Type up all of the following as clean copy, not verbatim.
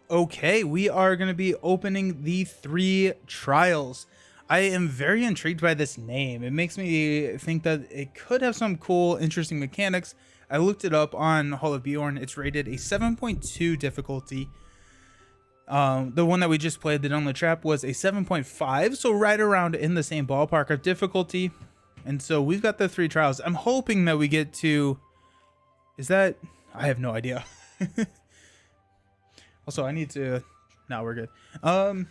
Okay, we are going to be opening the 3 trials. I am very intrigued by this name. It makes me think that it could have some cool, interesting mechanics. I looked it up on Hall of Bjorn. It's rated a 7.2 difficulty. The one that we just played, the Dunley Trap, was a 7.5, so right around in the same ballpark of difficulty. And so we've got the 3 trials. I'm hoping that we get to... Is that... I have no idea. Also, I need to... No, we're good. I'm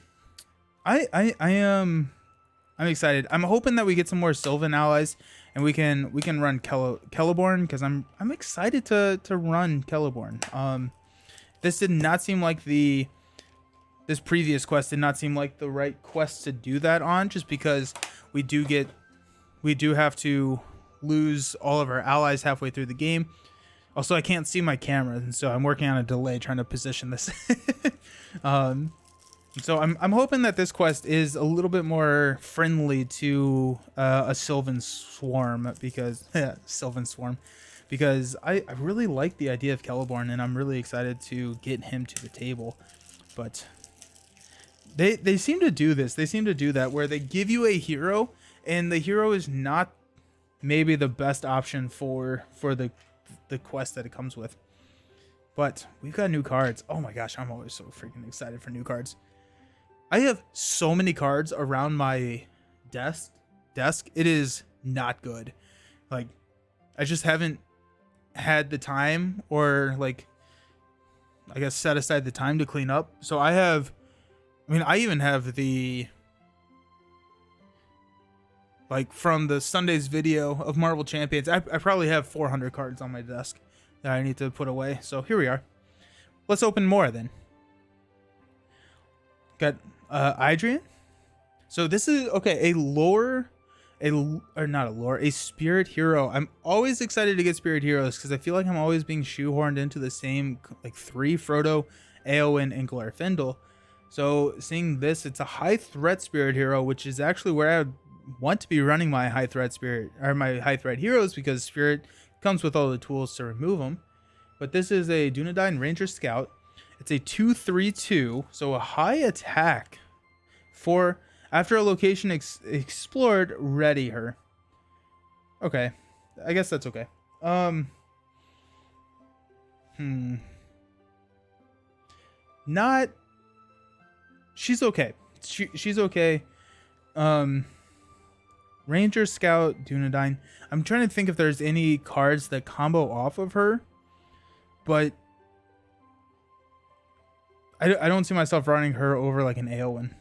excited. I'm hoping that we get some more Sylvan allies, and we can run Celeborn, because I'm excited to run Celeborn. This did not seem like this previous quest did not seem like the right quest to do that on, just because we do have to lose all of our allies halfway through the game. Also, I can't see my camera, and so I'm working on a delay trying to position this. So I'm hoping that this quest is a little bit more friendly to a Sylvan Swarm, because Sylvan Swarm, because I really like the idea of Celeborn, and I'm really excited to get him to the table. But they seem to do this. They seem to do that where they give you a hero, and the hero is not maybe the best option for the quest that it comes with. But we've got new cards. Oh my gosh, I'm always so freaking excited for new cards. I have so many cards around my desk. It is not good. Like, I just haven't had the time, or like, I guess set aside the time to clean up. So I even have the, like, from the Sunday's video of Marvel Champions, I probably have 400 cards on my desk that I need to put away. So here we are. Let's open more then. Got Adrian. So this is, okay, a spirit hero. I'm always excited to get spirit heroes, because I feel like I'm always being shoehorned into the same, like, 3: Frodo, Eowyn, and Glorfindel. So seeing this, it's a high threat spirit hero, which is actually where I want to be running my high threat spirit, or my high threat heroes, because spirit comes with all the tools to remove them. But this is a Dunedain Ranger Scout. It's a 2/3/2, so a high attack for after a location explored, ready her. Okay, I guess that's okay. Not. She's okay. She's okay. Ranger Scout Dunedain. I'm trying to think if there's any cards that combo off of her, but I don't see myself running her over like an Eowyn.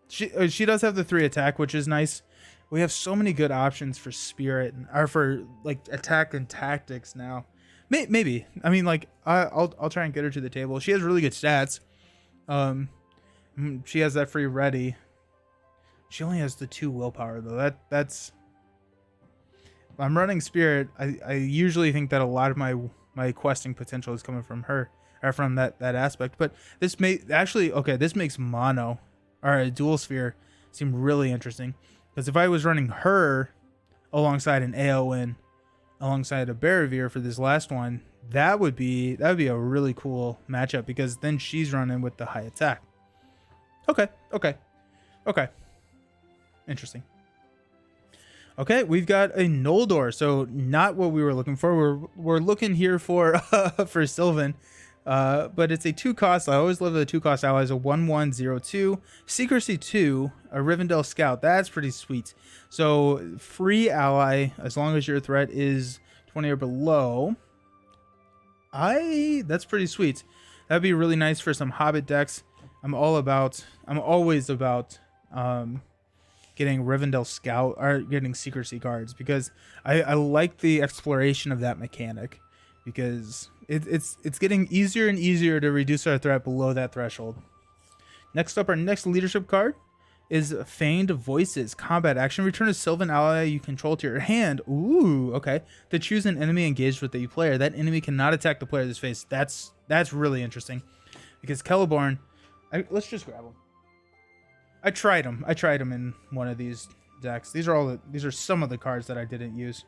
She does have the 3 attack, which is nice. We have so many good options for spirit, or for like attack and tactics now. Maybe. I mean, like, I'll try and get her to the table. She has really good stats. She has that free ready. She only has the 2 willpower though. That's. I'm running spirit. I usually think that a lot of my questing potential is coming from her, or from that aspect. But this this makes mono, or a dual sphere, seem really interesting. Because if I was running her alongside an Eowyn, alongside a Barravir for this last one, that would be a really cool matchup, because then she's running with the high attack. Okay. Interesting. Okay, we've got a Noldor, so not what we were looking for. We're looking here for for Sylvan, but it's a 2-cost. I always love the 2-cost allies. A 1/1/02, Secrecy 2, a Rivendell Scout. That's pretty sweet. So free ally as long as your threat is 20 or below. That's pretty sweet. That'd be really nice for some Hobbit decks. I'm always about getting Rivendell Scout, or getting Secrecy cards, because I like the exploration of that mechanic, because it's getting easier and easier to reduce our threat below that threshold. Next up, our next leadership card is Feigned Voices. Combat action. Return a Sylvan ally you control to your hand. Ooh, okay. To choose an enemy engaged with the player. That enemy cannot attack the player's face. That's really interesting, because Celeborn. Let's just grab him. I tried him in one of these decks. These are some of the cards that I didn't use.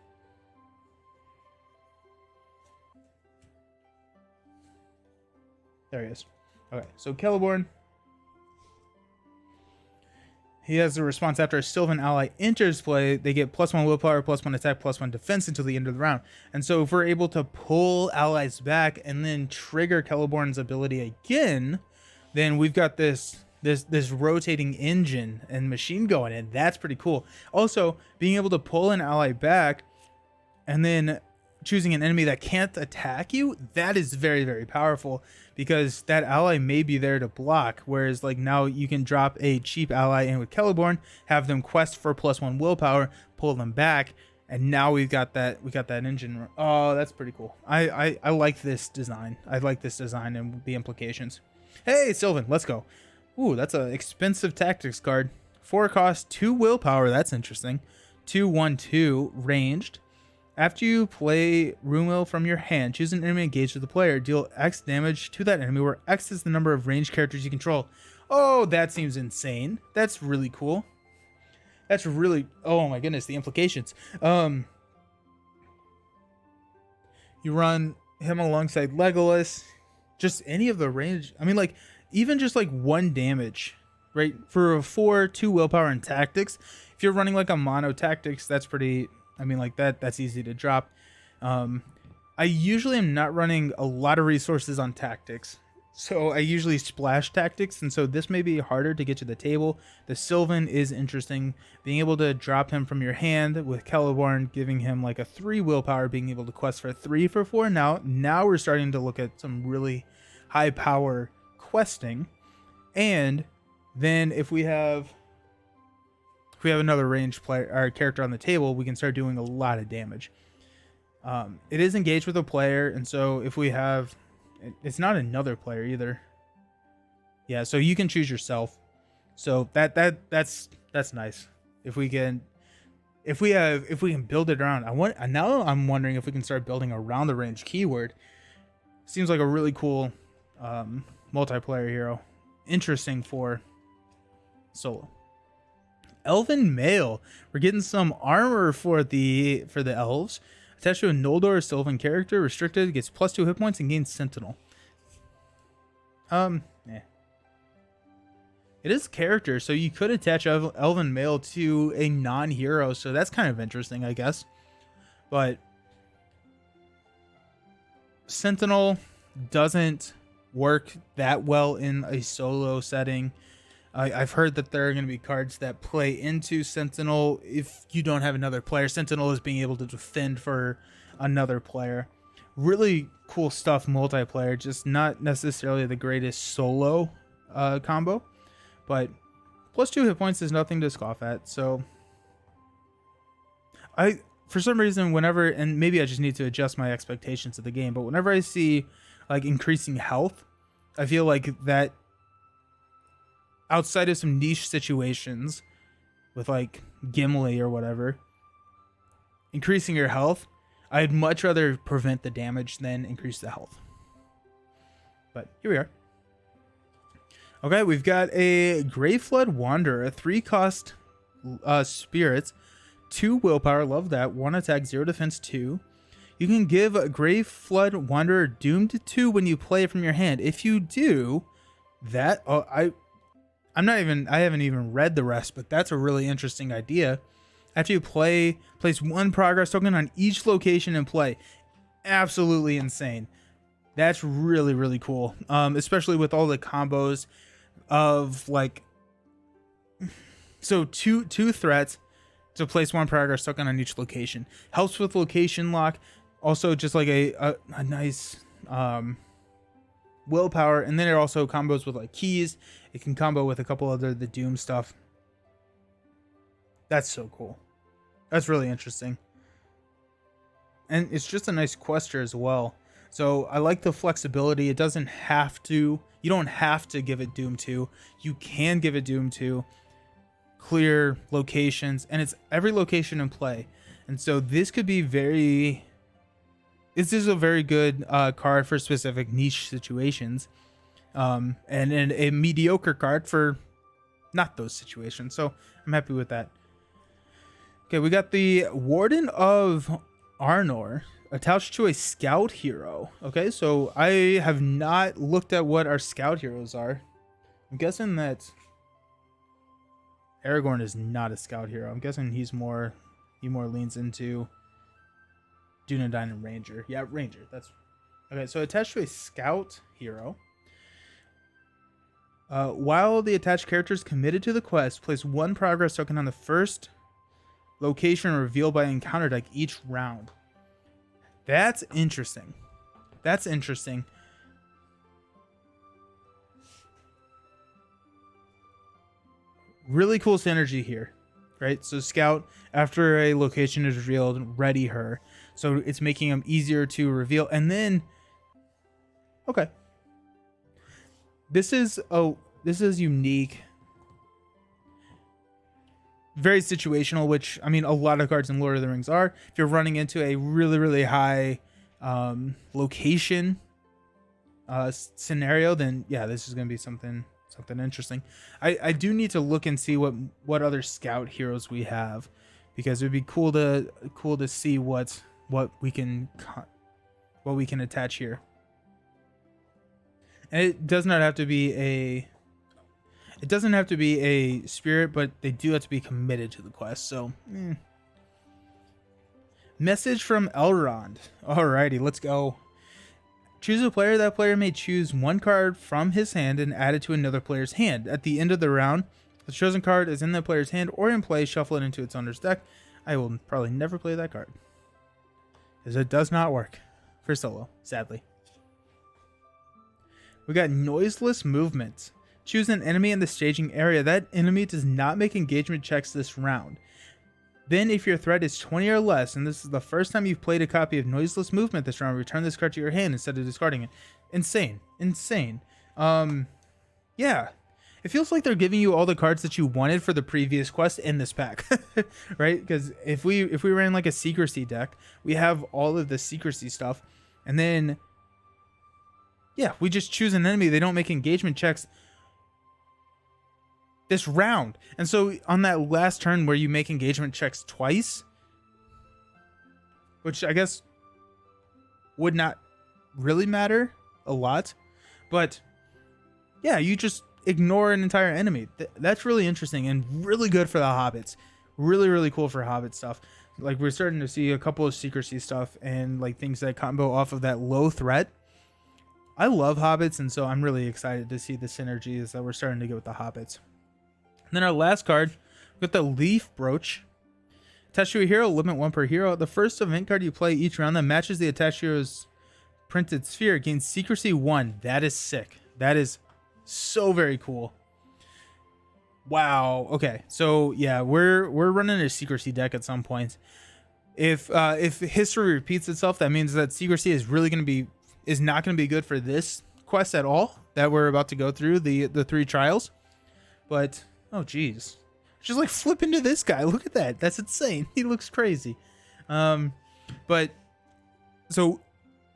There he is. Okay, so Celeborn, he has a response after a Sylvan ally enters play. They get +1 willpower, +1 attack, +1 defense until the end of the round. And so if we're able to pull allies back and then trigger Celeborn's ability again, then we've got this rotating engine and machine going in. That's pretty cool. Also, being able to pull an ally back and then choosing an enemy that can't attack you, that is very, very powerful, because that ally may be there to block, whereas like now you can drop a cheap ally in with Celeborn, have them quest for +1 willpower, pull them back, and now we got that engine. Oh, that's pretty cool. I like this design. I like this design and the implications. Hey, Sylvan, let's go. Ooh, that's an expensive tactics card. 4 cost, 2 willpower. That's interesting. 2/1/2 ranged. After you play Roomwell from your hand, choose an enemy engaged with the player. Deal X damage to that enemy, where X is the number of ranged characters you control. Oh, that seems insane. That's really cool. That's really... Oh my goodness, the implications. You run him alongside Legolas. Just any of the range... I mean, like, even just like 1 damage, right? For a 4, 2 willpower and tactics. If you're running like a mono tactics, that's pretty... I mean, like that's easy to drop. I usually am not running a lot of resources on tactics, so I usually splash tactics, and so this may be harder to get to the table. The Sylvan is interesting. Being able to drop him from your hand with Celeborn, giving him like a 3 willpower, being able to quest for 3 for 4. Now we're starting to look at some really high power questing. And then if we have another ranged player or character on the table, we can start doing a lot of damage. It is engaged with a player, and so if we have, it's not another player either. Yeah, so you can choose yourself. So that's nice. If we can build it around, now I'm wondering if we can start building around the range keyword. Seems like a really cool multiplayer hero. Interesting for solo. Elven Mail. We're getting some armor for the elves. Attached to a Noldor Sylvan character, restricted, gets +2 hit points and gains Sentinel. It is character, so you could attach Elven Mail to a non-hero, so that's kind of interesting, I guess. But Sentinel doesn't work that well in a solo setting. I've heard that there are going to be cards that play into Sentinel if you don't have another player. Sentinel is being able to defend for another player. Really cool stuff multiplayer, just not necessarily the greatest solo combo. But +2 hit points is nothing to scoff at. So for some reason, whenever, and maybe I just need to adjust my expectations of the game, but whenever I see like increasing health, I feel like that, outside of some niche situations with like Gimli or whatever, increasing your health, I'd much rather prevent the damage than increase the health. But here we are. Okay, we've got a Graveflood Wanderer, 3 cost spirits, 2 willpower, love that, 1 attack, 0 defense, 2. You can give a Graveflood Wanderer doomed 2 when you play it from your hand. If you do that, I haven't even read the rest, but that's a really interesting idea. After you play, place 1 progress token on each location in play. Absolutely insane. That's really, really cool. Especially with all the combos of like, so two threats to place 1 progress token on each location. Helps with location lock. Also just like a nice willpower, and then it also combos with like keys. It can combo with a couple other the Doom stuff. That's so cool. That's really interesting. And it's just a nice quester as well. So I like the flexibility. It doesn't have to, you don't have to give it Doom 2. You can give it Doom 2. Clear locations, and it's every location in play. And so this could be this is a very good card for specific niche situations. And a mediocre card for not those situations. So I'm happy with that. Okay, we got the Warden of Arnor. Attached to a scout hero. Okay, so I have not looked at what our scout heroes are. I'm guessing that Aragorn is not a scout hero. I'm guessing he more leans into Dunedain and Ranger. Yeah, Ranger. That's okay. So attached to a scout hero. While the attached character is committed to the quest, place 1 progress token on the first location revealed by encounter deck each round. That's interesting. That's interesting. Really cool synergy here, right? So scout, after a location is revealed, ready her. So it's making them easier to reveal. And then, okay. This is unique. Very situational, which, I mean, a lot of cards in Lord of the Rings are. If you're running into a really, really high location scenario, then yeah, this is going to be something interesting. I do need to look and see what other scout heroes we have, because it would be cool to see what we can attach here. And it does not have to be a spirit, but they do have to be committed to the quest. So, Message from Elrond. Alrighty, let's go. Choose a player. That player may choose 1 card from his hand and add it to another player's hand. At the end of the round, the chosen card is in that player's hand or in play. Shuffle it into its owner's deck. I will probably never play that card, because it does not work for solo, sadly. We got Noiseless Movement. Choose an enemy in the staging area. That enemy does not make engagement checks this round. Then, if your threat is 20 or less, and this is the first time you've played a copy of Noiseless Movement this round, return this card to your hand instead of discarding it. Insane. Yeah. It feels like they're giving you all the cards that you wanted for the previous quest in this pack, right? Because if we ran like a secrecy deck, we have all of the secrecy stuff, and then, yeah, we just choose an enemy. They don't make engagement checks this round. And so on that last turn where you make engagement checks twice, which I guess would not really matter a lot, but yeah, you just ignore an entire enemy. That's really interesting and really good for the hobbits. Really, really cool for hobbit stuff. Like, we're starting to see a couple of secrecy stuff and like things that combo off of that low threat. I love hobbits, and so I'm really excited to see the synergies that we're starting to get with the hobbits. And then our last card, we got the Leaf Brooch. Attached to a hero, limit 1 per hero. The first event card you play each round that matches the attached hero's printed sphere gains secrecy 1. That is sick. That is so very cool. Wow. Okay. So yeah, we're running a secrecy deck at some point. If history repeats itself, that means that secrecy is not going to be good for this quest at all that we're about to go through, the 3 trials. But oh geez, just like flip into this guy. Look at that. That's insane. He looks crazy. But so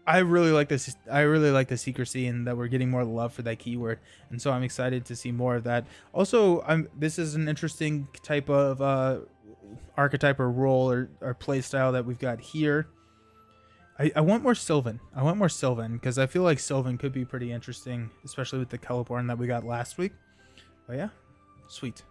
I really like this. I really like the secrecy, and that we're getting more love for that keyword. And so I'm excited to see more of that. Also, this is an interesting type of archetype or role or play style that we've got here. I want more Sylvan. I want more Sylvan, because I feel like Sylvan could be pretty interesting, especially with the Celeborn that we got last week. But yeah, sweet.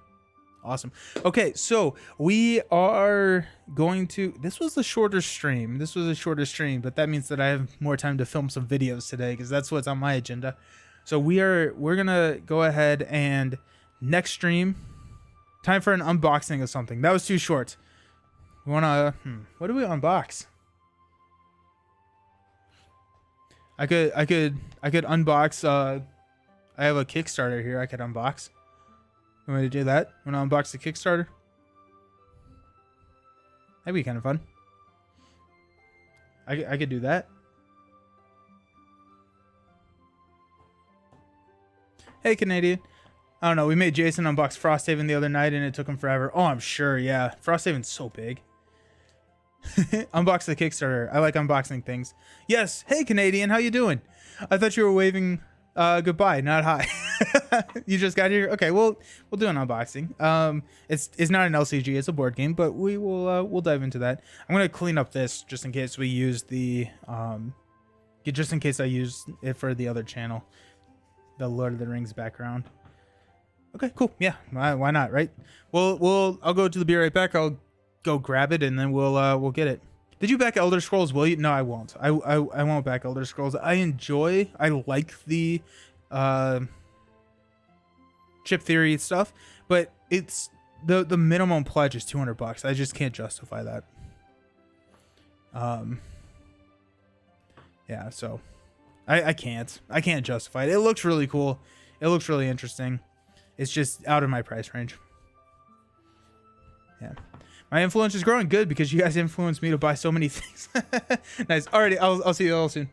Awesome. Okay, so we are going to... This was a shorter stream, but that means that I have more time to film some videos today, because that's what's on my agenda. So we're gonna go ahead and next stream, time for an unboxing of something. That was too short. We wanna... what do we unbox? I could unbox... I have a Kickstarter here I could unbox. You want me to do that? Want to unbox the Kickstarter? That'd be kind of fun. I could do that. Hey, Canadian. I don't know. We made Jason unbox Frosthaven the other night, and it took him forever. Oh, I'm sure. Yeah. Frosthaven's so big. Unbox the Kickstarter. I like unboxing things. Yes. Hey, Canadian. How you doing? I thought you were waving goodbye, not hi. You just got here. Okay, well, we'll do an unboxing. It's not an LCG, it's a board game, but we'll dive into that. I'm gonna clean up this just in case we use the just in case I use it for the other channel, the Lord of the Rings background. Okay, cool. Yeah, why not, right? I'll go to the beer right back. I'll go grab it and then we'll get it. Did you back Elder Scrolls? Will you? No, I won't. I won't back Elder Scrolls. I like the chip theory stuff, but it's the minimum pledge is $200. I just can't justify that. Yeah, so I can't justify it. It looks really cool. It looks really interesting. It's just out of my price range. Yeah. My influence is growing good because you guys influenced me to buy so many things. Nice. Alrighty, I'll see you all soon.